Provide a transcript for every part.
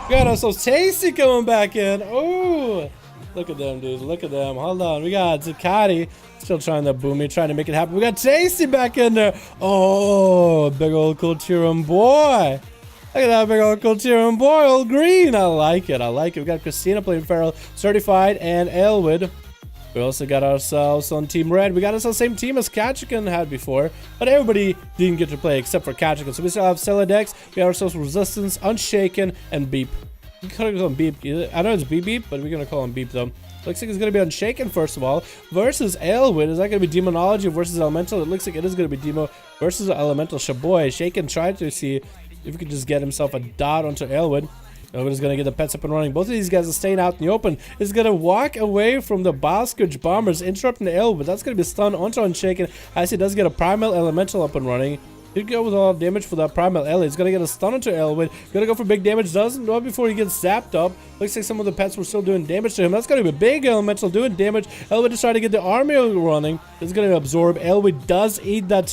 Got ourselves Tasty coming back in. Oh, look at them, dude. Look at them. Hold on. We got Zakati still trying to boom me, trying to make it happen. We got Tasty back in there. Oh, big old Kulturum boy. Look at that big old Kulturum boy, old green. I like it. I like it. We got Christina playing Feral, Certified, and Elwood. We also got ourselves on Team Red. We got ourselves the same team as Kachikan had before, but everybody didn't get to play except for Kachikan. So we still have Celadex, we got ourselves Resistance, Unshaken, and Beep. We could call him Beep. I know it's Beep Beep, but we're gonna call him Beep though. Looks like it's gonna be Unshaken first of all, versus Aelwyd. Is that gonna be Demonology versus Elemental? It looks like it is gonna be Demo versus Elemental. Shaboy. Shaken tried to see if he could just get himself a dot onto Aelwyd. Nobody's gonna get the pets up and running. Both of these guys are staying out in the open. Is gonna walk away from the Boskage Bombers, interrupting the L, but that's gonna be stunned onto Unshaken as he does get a Primal Elemental up and running. He'd go with a lot of damage for that Primal L. He's gonna get a stun onto Elwood. Gonna go for big damage. Doesn't know before he gets zapped up. Looks like some of the pets were still doing damage to him. That's gonna be a big Elemental doing damage. Elwood is trying to get the Armory running. It's gonna absorb. Elwood does eat that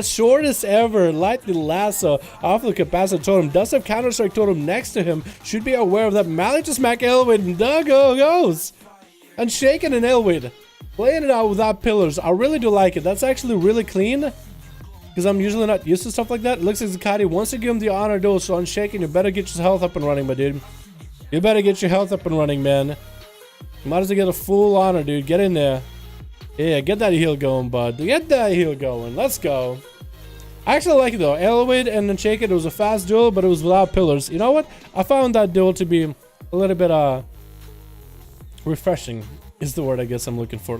shortest ever Lightning Lasso off the Capacitor Totem. Does have Counter Strike Totem next to him. Should be aware of that. Mally to smack Elwood. And there goes. Unshaken and Elwood. Playing it out without pillars. I really do like it. That's actually really clean. Because I'm usually not used to stuff like that. It looks like Zakati wants to give him the honor duel, so Unshaken, you better get your health up and running, my dude. You better get your health up and running, man. You might as well get a full honor, dude. Get in there. Yeah, get that heal going, bud. Get that heal going. Let's go. I actually like it, though. Elwood and Unshaken, it was a fast duel, but it was without pillars. You know what? I found that duel to be a little bit, refreshing, is the word I guess I'm looking for.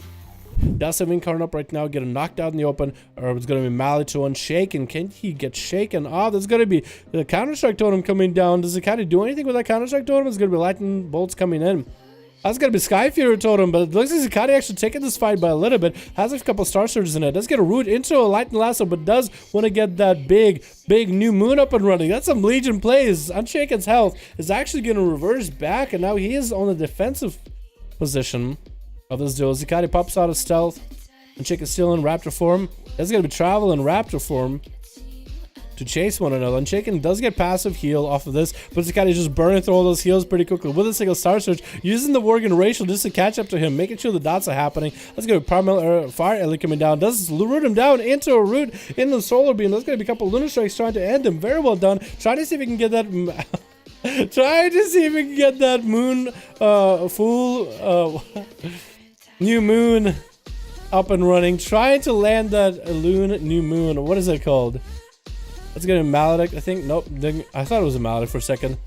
Does have Incarnate up right now, getting knocked out in the open, or it's going to be Mally to Unshaken. Can he get shaken? Oh, there's going to be the Counter-Strike Totem coming down. Does Zakati do anything with that Counter-Strike Totem? It's going to be Lightning Bolts coming in. That's going to be Sky Fury Totem, but it looks like Zakati actually taking this fight by a little bit. Has a couple Star Surges in it. Does get a root into a Lightning Lasso, but does want to get that big new moon up and running. That's some Legion plays. Unshaken's health is actually going to reverse back, and now he is on the defensive position of this duel. Zakati pops out of stealth. Unshaken's still in Raptor form. That's going to be Travel in Raptor form to chase one another. Unshaken does get passive heal off of this, but Zakati just burning through all those heals pretty quickly with a single Star Surge, using the Worgen Racial just to catch up to him, making sure the dots are happening. That's going to be Primal Fire Ellie coming down. Does root him down into a root in the Solar Beam. That's going to be a couple Lunar Strikes trying to end him. Very well done. Trying to see if he can get that... trying to see if we can get that moon, new moon up and running. Trying to land that new moon. What is it called? That's gonna be Maledict, I think. Nope. I thought it was a Maledict for a second.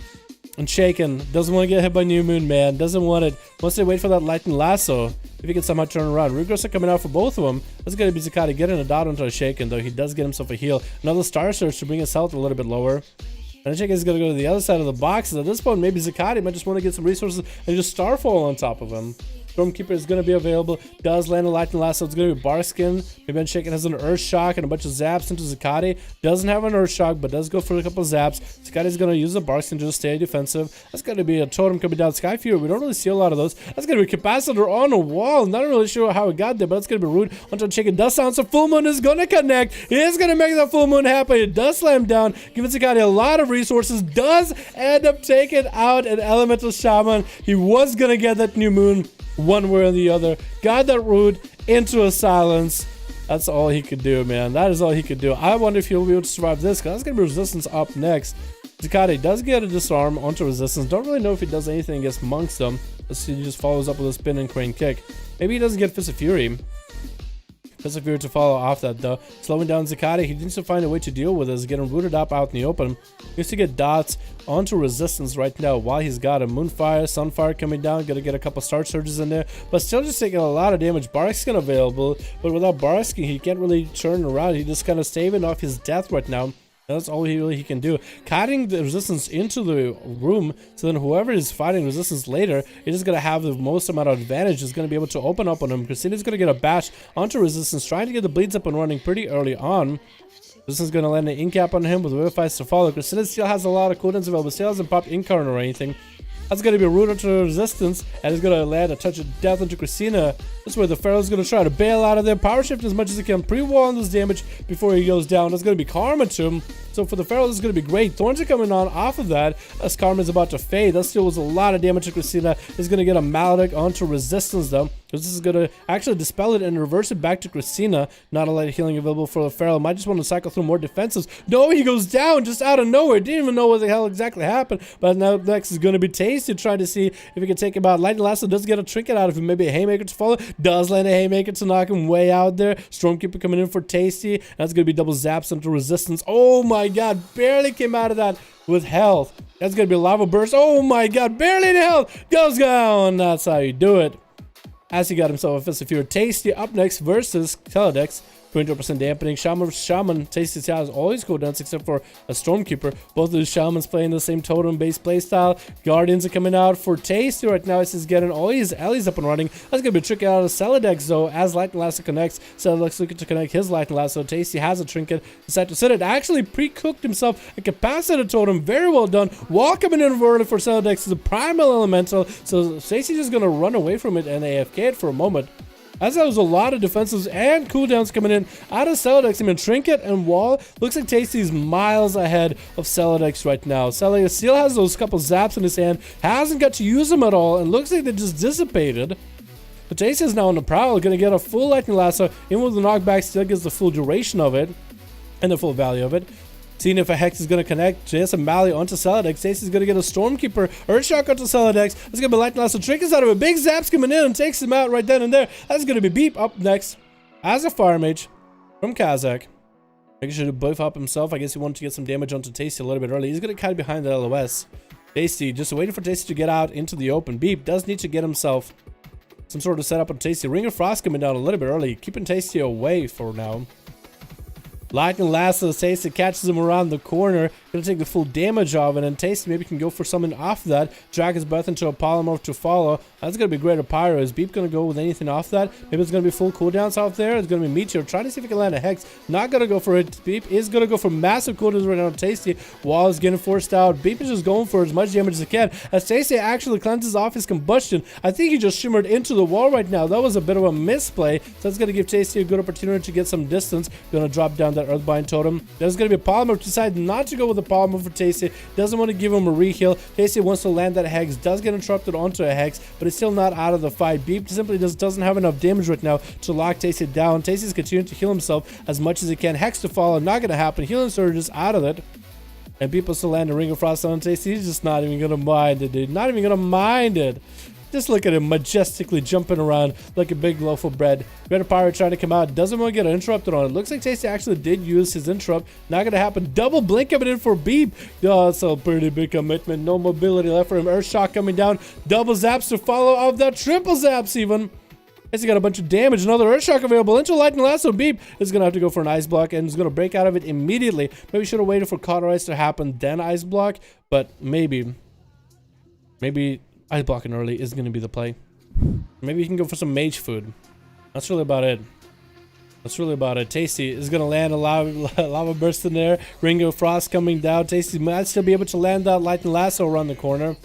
Unshaken doesn't want to get hit by new moon, man. Doesn't want it. Wants to wait for that Lightning Lasso. If he can somehow turn around. Regress are coming out for both of them. That's gonna be Zakati getting a dot onto Unshaken, though. He does get himself a heal. Another Star Surge to bring his health a little bit lower. And Unshaken is going to go to the other side of the box. At this point, maybe Zakati might just want to get some resources and just Starfall on top of him. Stormkeeper is going to be available. Does land a Lightning Lasso. It's going to be Barskin. Maybe Unshaken has an Earth Shock and a bunch of zaps into Zakati. Doesn't have an Earth Shock, but does go for a couple of zaps. Zakati is going to use the Barskin to just stay defensive. That's going to be a Totem coming down. Sky Fury. We don't really see a lot of those. That's going to be Capacitor on a wall. Not really sure how it got there, but it's going to be rude. Until Unshaken does sound, so Full Moon is going to connect. He is going to make that Full Moon happen. It does slam down, giving Zakati a lot of resources. Does end up taking out an Elemental Shaman. He was going to get that new moon one way or the other. Got that root into a silence. That's all he could do, man. That is all he could do. I wonder if he'll be able to survive this, because that's going to be Resistance up next. Zakati does get a disarm onto Resistance. Don't really know if he does anything against Monks, though. Let's see, he just follows up with a spin and crane kick. Maybe he doesn't get Fist of Fury. Fist of Fury to follow off that, though. Slowing down Zakati. He needs to find a way to deal with this. Getting rooted up out in the open. He needs to get dots onto Resistance right now while he's got a Moonfire, Sunfire coming down. Gonna get a couple Star Surges in there, but still just taking a lot of damage. Barskin available, but without Barskin, he can't really turn around. He just kind of staving off his death right now. That's all he can do. Cutting the resistance into the room, so then whoever is fighting resistance later is just going to have the most amount of advantage, is going to be able to open up on him. Christina's going to get a bash onto resistance, trying to get the bleeds up and running pretty early on. This is going to land an incap on him with Vivify to follow. Christina still has a lot of cooldowns available, still hasn't popped Incarnate or anything. That's going to be a root onto resistance, and it's going to land a touch of death into Christina. That's where the Pharaoh's going to try to bail out of there. Power shift as much as he can, pre-wall on this damage before he goes down. That's going to be Karma to him. So for the Pharaoh, this is going to be great. Thorns are coming on off of that as Karma is about to fade. That still was a lot of damage to Christina. He's going to get a Maledict onto resistance though. This is going to actually dispel it and reverse it back to Christina. Not a lot of healing available for the Pharaoh. Might just want to cycle through more defensives. No, he goes down just out of nowhere. Didn't even know what the hell exactly happened. But now next is going to be Tasty trying to see if he can take him out. Lightning Lasso does get a trinket out of him. Maybe a Haymaker to follow. Does land a Haymaker to knock him way out there. Stormkeeper coming in for Tasty. That's going to be double zaps into resistance. Oh my god. Barely came out of that with health. That's going to be a Lava Burst. Oh my god. Barely in health. Goes down. That's how you do it. As he got himself a Fist of Fury. Tasty up next versus Teledex. 20% dampening. Shaman. Tasty has all his cooldowns except for a Stormkeeper. Both of the Shamans playing the same totem-based playstyle. Guardians are coming out for Tasty right now as he's getting all his allies up and running. That's going to be a trick out of Teledex though. As Lightning Lasso connects, Teledex looking to connect his Lightning Lasso. Tasty has a trinket. Decided to set it. Actually pre-cooked himself a Capacitor Totem. Very well done. Wall coming in early for Teledex is a Primal Elemental. So Tasty just going to run away from it and AFK it for a moment. As there was a lot of defensives and cooldowns coming in out of Celodex. I mean, Trinket and Wall looks like Tasty's miles ahead of Celodex right now. Celodex still has those couple zaps in his hand, hasn't got to use them at all, and looks like they just dissipated. But Tasty is now on the prowl, going to get a full Lightning Lasso. In with the knockback, still gets the full duration of it and the full value of it. Seeing if a Hex is going to connect. Jason Malley onto Celodex. Stacy's going to get a Stormkeeper. Earthshock onto Celodex. That's going to be Lightning Lasso. Trinkets out of it. Big Zaps coming in and takes him out right then and there. That's going to be Beep up next. As a Fire Mage from Kazakh. Making sure to buff up himself. I guess he wanted to get some damage onto Tasty a little bit early. He's going to kind of behind the LOS. Tasty just waiting for Tasty to get out into the open. Beep does need to get himself some sort of setup on Tasty. Ring of Frost coming down a little bit early. Keeping Tasty away for now. Lightning Lasso, Tasty catches him around the corner. Gonna take the full damage of it, and Tasty maybe can go for something off that. Drag his breath into a Polymorph to follow. That's gonna be great at Pyro. Is Beep gonna go with anything off that? Maybe it's gonna be full cooldowns out there. It's gonna be Meteor. Trying to see if he can land a Hex. Not gonna go for it. Beep is gonna go for massive cooldowns right now on Tasty. Wall is getting forced out. Beep is just going for as much damage as he can. As Tasty actually cleanses off his combustion. I think he just shimmered into the wall right now. That was a bit of a misplay. So that's gonna give Tasty a good opportunity to get some distance. Gonna drop down that Earthbind Totem. There's gonna be a Polymorph. Decide not to go with the Polymorph for Tasty. Doesn't want to give him a reheal. Tasty wants to land that Hex. Does get interrupted onto a Hex, but it's still not out of the fight. Beep simply doesn't have enough damage right now to lock Tasty down. Tasty's continuing to heal himself as much as he can. Hex to follow. Not gonna happen. Healing Surge is out of it. And people still land a Ring of Frost on Tasty. He's just not even gonna mind it, dude. Not even gonna mind it. Just look at him majestically jumping around like a big loaf of bread. Red Pirate trying to come out. Doesn't want to get interrupted on it. Looks like Tasty actually did use his interrupt. Not going to happen. Double blink coming in for Beep. Oh, that's a pretty big commitment. No mobility left for him. Earthshock coming down. Double zaps to follow of that. Triple zaps even. Tasty got a bunch of damage. Another Earthshock available into Lightning Lasso. Beep is going to have to go for an Ice Block and is going to break out of it immediately. Maybe should have waited for Cauterize to happen, then Ice Block. But maybe Ice Blocking early is going to be the play. Maybe you can go for some Mage Food. That's really about it. Tasty is going to land a lava burst in there. Ring of Frost coming down. Tasty might still be able to land that Lightning Lasso around the corner.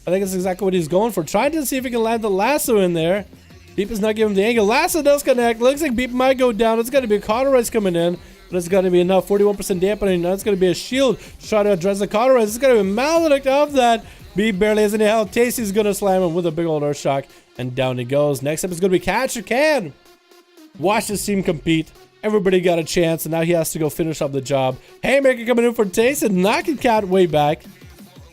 I think that's exactly what he's going for. Trying to see if he can land the Lasso in there. Beep is not giving him the angle. Lasso does connect. Looks like Beep might go down. It's going to be a Cauterize coming in. But it's going to be enough. 41% dampening. Now it's going to be a shield to try to address the Cauterize. It's going to be Maledict of that. Beep barely has any health. Tasty's going to slam him with a big old Earthshock. And down he goes. Next up is going to be Catch Your Can. Watch this team compete. Everybody got a chance. And now he has to go finish up the job. Haymaker coming in for Tasty. Knocking Cat way back.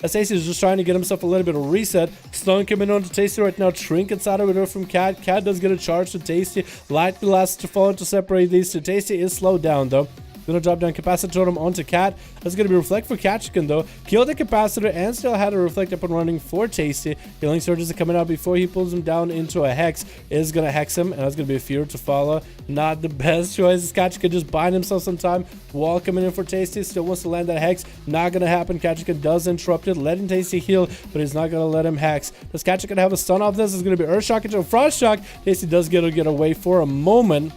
As Tasty is just trying to get himself a little bit of reset. Stun coming on to Tasty right now. Trinkets out of it from Cat. Cat does get a charge to Tasty. Lightning Lasso to follow to separate these two. Tasty is slowed down though. Gonna drop down Capacitor Totem onto Cat. That's gonna be Reflect for Ketchikan though. Kill the Capacitor and still had a Reflect up and running for Tasty. Healing Surges are coming out before he pulls him down into a Hex. Is gonna Hex him, and that's gonna be a Fear to follow. Not the best choice. Ketchikan just buying himself some time. Wall coming in for Tasty. Still wants to land that Hex. Not gonna happen. Ketchikan does interrupt it, letting Tasty heal, but he's not gonna let him Hex. Does Ketchikan have a stun off this? It's gonna be Earth Shock into a Frost Shock. Tasty does get away for a moment.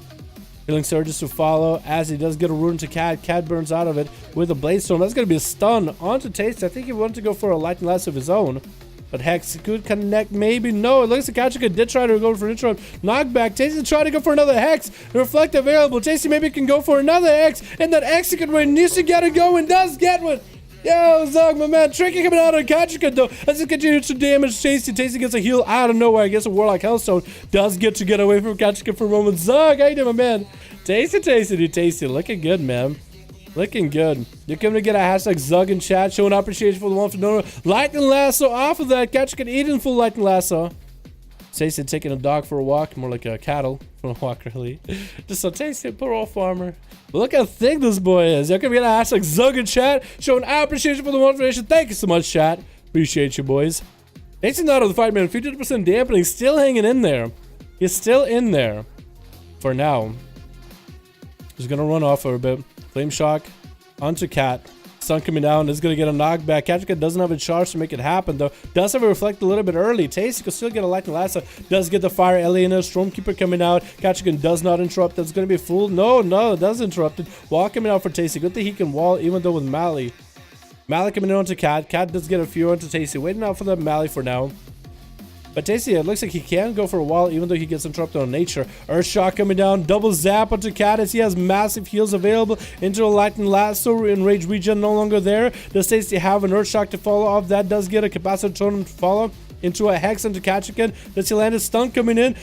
Healing Surges to follow as he does get a rune to Cat. Cat burns out of it with a Blade Storm. That's going to be a stun onto Tasty. I think he wanted to go for a Lightning Lasso of his own. But Hex could connect, maybe. No, it looks like Ketchikan did try to go for an interrupt. Knockback. Tasty tried to go for another Hex. Reflect available. Tasty maybe can go for another Hex. And that Execute Ring needs to get it going. Does get one. Yo, Zog, my man. Tricky coming out on Ketchikan, though. As he continues to damage Tasty. Tasty gets a heal out of nowhere. I guess a Warlock Hellstone does get away from Ketchikan for a moment. Zog, how you doing, my man? Tasty. Looking good, man. Looking good. You're coming to get a hashtag Zug in chat. Showing appreciation for the one for donor. Lightning Lasso off of that. Ketchikan eating full Lightning Lasso. Tasty taking a dog for a walk. More like a cattle for a walk, really. Just so Tasty, poor old farmer. Look how thick this boy is. You're gonna get a hashtag Zug in chat. Showing appreciation for the one for donation. Thank you so much, chat. Appreciate you, boys. Tasty's not out of the fight, man. 50% dampening. Still hanging in there. He's still in there. For now. He's gonna run off for a bit. Flame Shock onto Cat. Stun coming down. Is gonna get a knockback. Ketchikan doesn't have a charge to make it happen though. Does have a Reflect a little bit early. Tasty could still get a Lightning Lasso. Does get the Fire Aliena. Stormkeeper coming out. Ketchikan does not interrupt. That's gonna be a fool. No, it does interrupt it. Wall coming out for Tasty. Good thing he can wall even though with Mally. Mally coming in onto Cat. Cat does get a few onto Tasty. Waiting out for the Mally for now. But Tasty, it looks like he can go for a while, even though he gets interrupted on nature. Earth Shock coming down, double zap onto Cat as he has massive heals available into a Lightning Lasso. Enrage regen no longer there. Does Tasty have an Earth Shock to follow off? That does get a Capacitor Totem to follow into a Hex into Ketchikan. Does he land a stun coming in?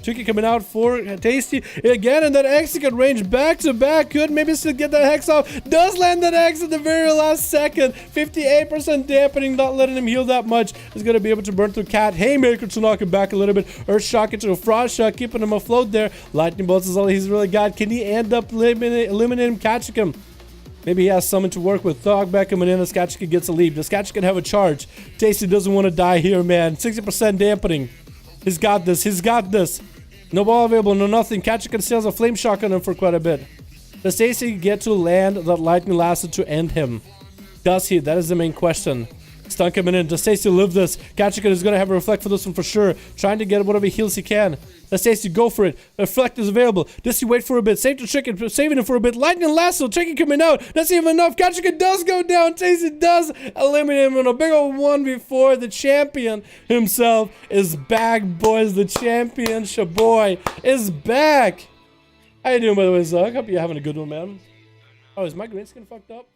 Tuki coming out for Tasty again, and that Execute range back to back. Could maybe still get that Hex off. Does land that Hex at the very last second. 58% dampening, not letting him heal that much. Is going to be able to burn through Cat. Haymaker to knock him back a little bit. Earth Shock into a Frost Shock, keeping him afloat there. Lightning Bolts is all he's really got. Can he end up eliminating Ketchikan? Maybe he has someone to work with. Thog back coming in as Ketchikan gets a lead. Does Ketchikan have a charge? Tasty doesn't want to die here, man. 60% dampening. He's got this. He's got this. No ball available, no nothing. Ketchikan still has a Flame Shock on him for quite a bit. Does Tasty get to land that Lightning Lasso to end him? Does he? That is the main question. Stun coming in. Does Tasty live this? Ketchikan is going to have a Reflect for this one for sure. Trying to get whatever heals he can. Does Tasty go for it? Reflect is available. Does he wait for a bit? Save the Tricky, saving him for a bit. Lightning Lasso. Tricky coming out. That's even enough. Ketchikan does go down. Tasty does eliminate him on a big old one before the champion himself is back, boys. The champion, Shaboy, is back. How you doing, by the way, Zug? Hope you're having a good one, man. Oh, is my green skin fucked up?